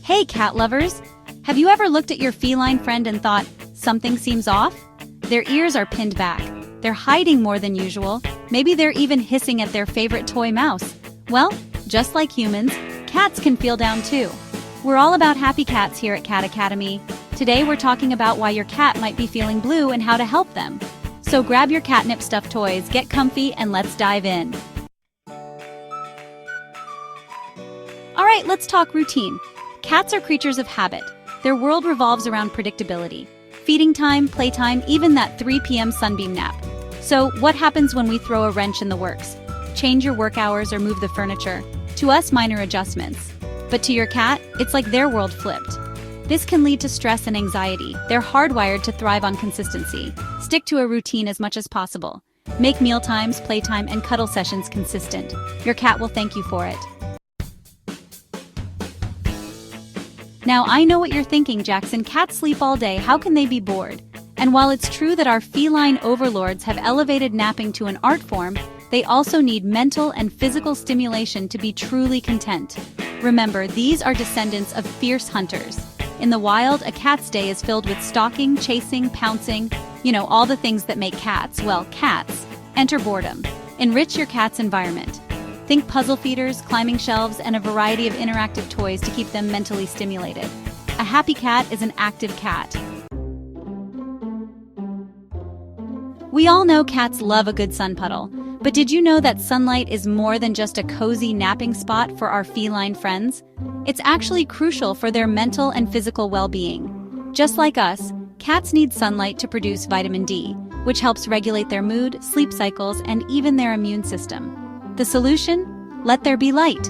Hey cat lovers! Have you ever looked at your feline friend and thought, something seems off? Their ears are pinned back. They're hiding more than usual. Maybe they're even hissing at their favorite toy mouse. Well, just like humans, cats can feel down too. We're all about happy cats here at Cat Academy. Today we're talking about why your cat might be feeling blue and how to help them. So grab your catnip stuffed toys, get comfy, and let's dive in. Alright, let's talk routine. Cats are creatures of habit. Their world revolves around predictability. Feeding time, playtime, even that 3 p.m. sunbeam nap. So, what happens when we throw a wrench in the works? Change your work hours or move the furniture. To us, minor adjustments. But to your cat, it's like their world flipped. This can lead to stress and anxiety. They're hardwired to thrive on consistency. Stick to a routine as much as possible. Make meal times, playtime, and cuddle sessions consistent. Your cat will thank you for it. Now, I know what you're thinking, Jackson. Cats sleep all day. How can they be bored? And while it's true that our feline overlords have elevated napping to an art form, they also need mental and physical stimulation to be truly content. Remember, these are descendants of fierce hunters. In the wild, a cat's day is filled with stalking, chasing, pouncing, all the things that make cats, well, cats. Enter boredom. Enrich your cat's environment. Think puzzle feeders, climbing shelves, and a variety of interactive toys to keep them mentally stimulated. A happy cat is an active cat. We all know cats love a good sun puddle, but did you know that sunlight is more than just a cozy napping spot for our feline friends? It's actually crucial for their mental and physical well-being. Just like us, cats need sunlight to produce vitamin D, which helps regulate their mood, sleep cycles, and even their immune system. The solution? Let there be light.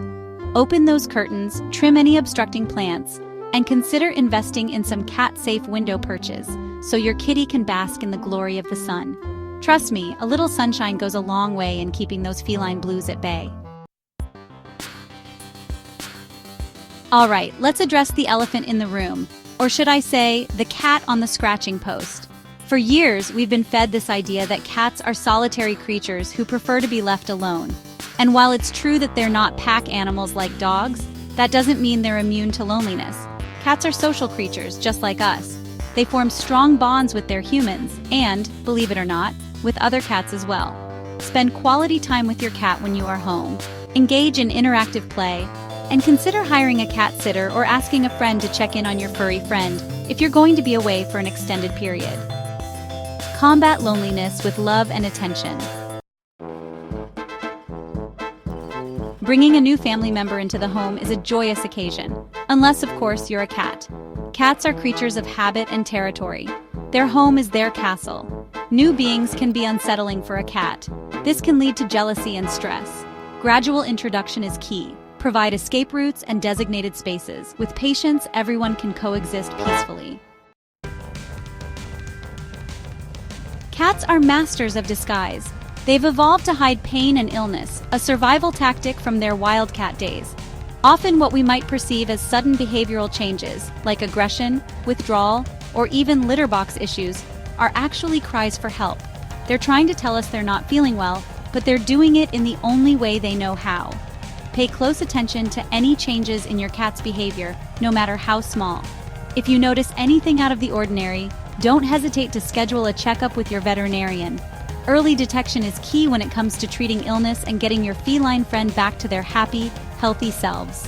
Open those curtains, trim any obstructing plants, and consider investing in some cat-safe window perches so your kitty can bask in the glory of the sun. Trust me, a little sunshine goes a long way in keeping those feline blues at bay. Alright, let's address the elephant in the room, or should I say, the cat on the scratching post. For years, we've been fed this idea that cats are solitary creatures who prefer to be left alone. And while it's true that they're not pack animals like dogs, that doesn't mean they're immune to loneliness. Cats are social creatures, just like us. They form strong bonds with their humans and, believe it or not, with other cats as well. Spend quality time with your cat when you are home. Engage in interactive play. And consider hiring a cat sitter or asking a friend to check in on your furry friend if you're going to be away for an extended period. Combat loneliness with love and attention. Bringing a new family member into the home is a joyous occasion, unless, of course, you're a cat. Cats are creatures of habit and territory. Their home is their castle. New beings can be unsettling for a cat. This can lead to jealousy and stress. Gradual introduction is key. Provide escape routes and designated spaces. With patience, everyone can coexist peacefully. Cats are masters of disguise. They've evolved to hide pain and illness, a survival tactic from their wildcat days. Often what we might perceive as sudden behavioral changes, like aggression, withdrawal, or even litter box issues, are actually cries for help. They're trying to tell us they're not feeling well, but they're doing it in the only way they know how. Pay close attention to any changes in your cat's behavior, no matter how small. If you notice anything out of the ordinary, don't hesitate to schedule a checkup with your veterinarian. Early detection is key when it comes to treating illness and getting your feline friend back to their happy, healthy selves.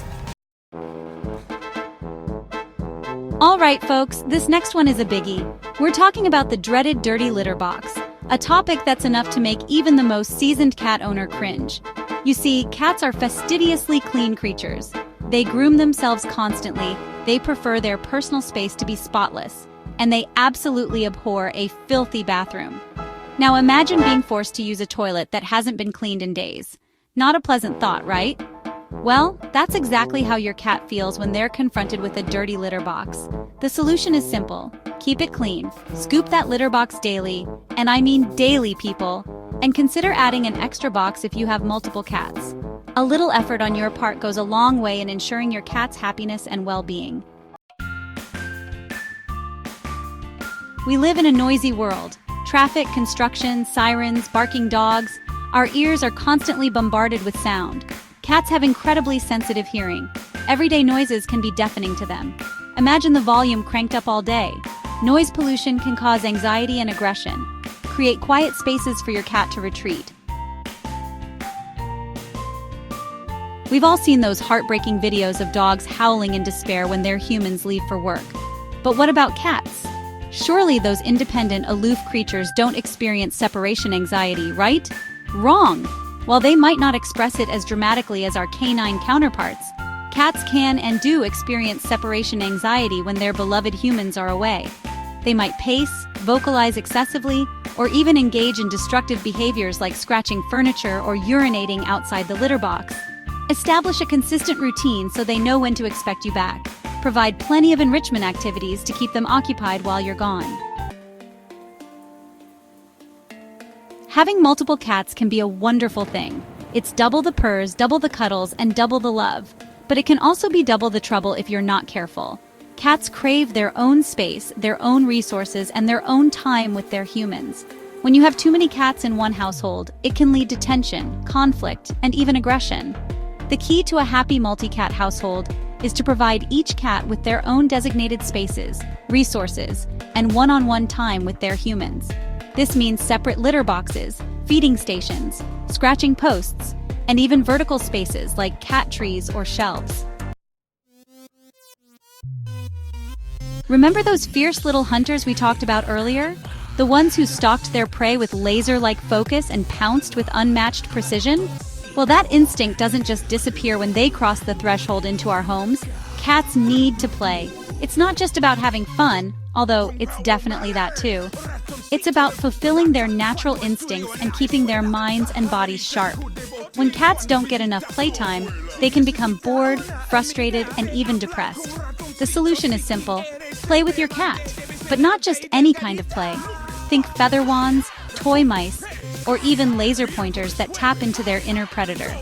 Alright folks, this next one is a biggie. We're talking about the dreaded dirty litter box, a topic that's enough to make even the most seasoned cat owner cringe. You see, cats are fastidiously clean creatures. They groom themselves constantly, they prefer their personal space to be spotless, and they absolutely abhor a filthy bathroom. Now imagine being forced to use a toilet that hasn't been cleaned in days. Not a pleasant thought, right? Well, that's exactly how your cat feels when they're confronted with a dirty litter box. The solution is simple. Keep it clean. Scoop that litter box daily, and I mean daily, people. And consider adding an extra box if you have multiple cats. A little effort on your part goes a long way in ensuring your cat's happiness and well-being. We live in a noisy world. Traffic, construction, sirens, barking dogs. Our ears are constantly bombarded with sound. Cats have incredibly sensitive hearing. Everyday noises can be deafening to them. Imagine the volume cranked up all day. Noise pollution can cause anxiety and aggression. Create quiet spaces for your cat to retreat. We've all seen those heartbreaking videos of dogs howling in despair when their humans leave for work. But what about cats? Surely those independent, aloof creatures don't experience separation anxiety, right? Wrong! While they might not express it as dramatically as our canine counterparts, cats can and do experience separation anxiety when their beloved humans are away. They might pace, vocalize excessively, or even engage in destructive behaviors like scratching furniture or urinating outside the litter box. Establish a consistent routine so they know when to expect you back. Provide plenty of enrichment activities to keep them occupied while you're gone. Having multiple cats can be a wonderful thing. It's double the purrs, double the cuddles, and double the love. But it can also be double the trouble if you're not careful. Cats crave their own space, their own resources, and their own time with their humans. When you have too many cats in one household, it can lead to tension, conflict, and even aggression. The key to a happy multi-cat household is to provide each cat with their own designated spaces, resources, and one-on-one time with their humans. This means separate litter boxes, feeding stations, scratching posts, and even vertical spaces like cat trees or shelves. Remember those fierce little hunters we talked about earlier? The ones who stalked their prey with laser-like focus and pounced with unmatched precision? Well, that instinct doesn't just disappear when they cross the threshold into our homes. Cats need to play. It's not just about having fun, although it's definitely that too. It's about fulfilling their natural instincts and keeping their minds and bodies sharp. When cats don't get enough playtime, they can become bored, frustrated, and even depressed. The solution is simple. Play with your cat, but not just any kind of play. Think feather wands, toy mice, or even laser pointers that tap into their inner predator.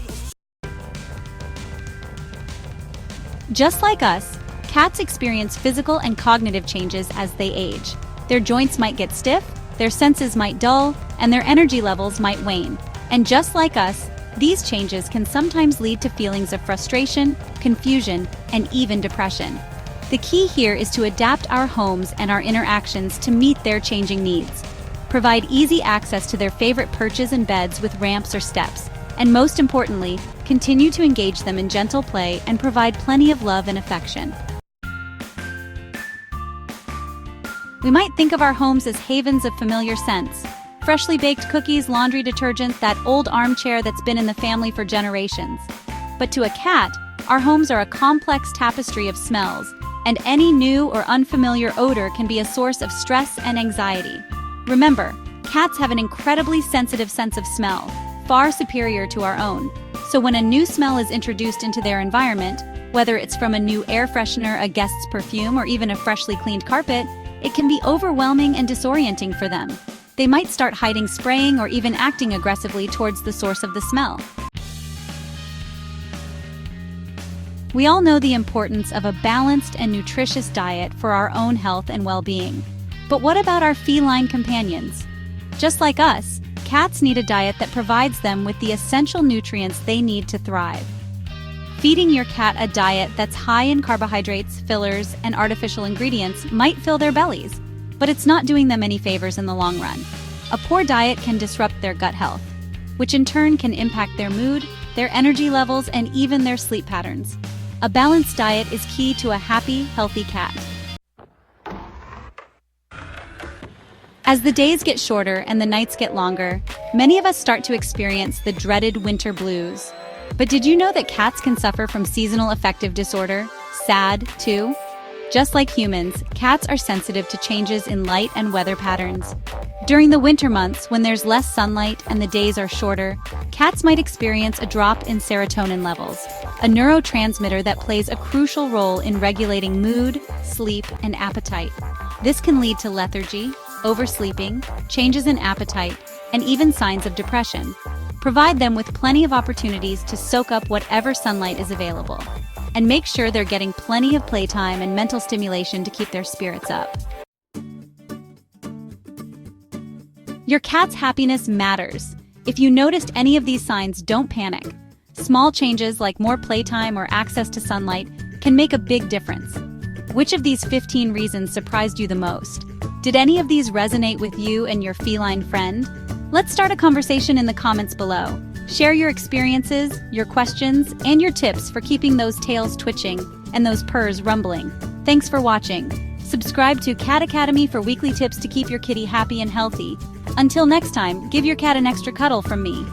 Just like us, cats experience physical and cognitive changes as they age. Their joints might get stiff, their senses might dull, and their energy levels might wane. And just like us, these changes can sometimes lead to feelings of frustration, confusion, and even depression. The key here is to adapt our homes and our interactions to meet their changing needs. Provide easy access to their favorite perches and beds with ramps or steps, and most importantly, continue to engage them in gentle play and provide plenty of love and affection. We might think of our homes as havens of familiar scents. Freshly baked cookies, laundry detergent, that old armchair that's been in the family for generations. But to a cat, our homes are a complex tapestry of smells, and any new or unfamiliar odor can be a source of stress and anxiety. Remember, cats have an incredibly sensitive sense of smell, far superior to our own. So when a new smell is introduced into their environment, whether it's from a new air freshener, a guest's perfume, or even a freshly cleaned carpet, it can be overwhelming and disorienting for them. They might start hiding, spraying, or even acting aggressively towards the source of the smell. We all know the importance of a balanced and nutritious diet for our own health and well-being. But what about our feline companions? Just like us, cats need a diet that provides them with the essential nutrients they need to thrive. Feeding your cat a diet that's high in carbohydrates, fillers, and artificial ingredients might fill their bellies, but it's not doing them any favors in the long run. A poor diet can disrupt their gut health, which in turn can impact their mood, their energy levels, and even their sleep patterns. A balanced diet is key to a happy, healthy cat. As the days get shorter and the nights get longer, many of us start to experience the dreaded winter blues. But did you know that cats can suffer from seasonal affective disorder, SAD, too? Just like humans, cats are sensitive to changes in light and weather patterns. During the winter months, when there's less sunlight and the days are shorter, cats might experience a drop in serotonin levels, a neurotransmitter that plays a crucial role in regulating mood, sleep, and appetite. This can lead to lethargy, oversleeping, changes in appetite, and even signs of depression. Provide them with plenty of opportunities to soak up whatever sunlight is available. And make sure they're getting plenty of playtime and mental stimulation to keep their spirits up. Your cat's happiness matters. If you noticed any of these signs, don't panic. Small changes like more playtime or access to sunlight can make a big difference. Which of these 15 reasons surprised you the most? Did any of these resonate with you and your feline friend? Let's start a conversation in the comments below. Share your experiences, your questions, and your tips for keeping those tails twitching and those purrs rumbling. Thanks for watching. Subscribe to Cat Academy for weekly tips to keep your kitty happy and healthy. Until next time, give your cat an extra cuddle from me.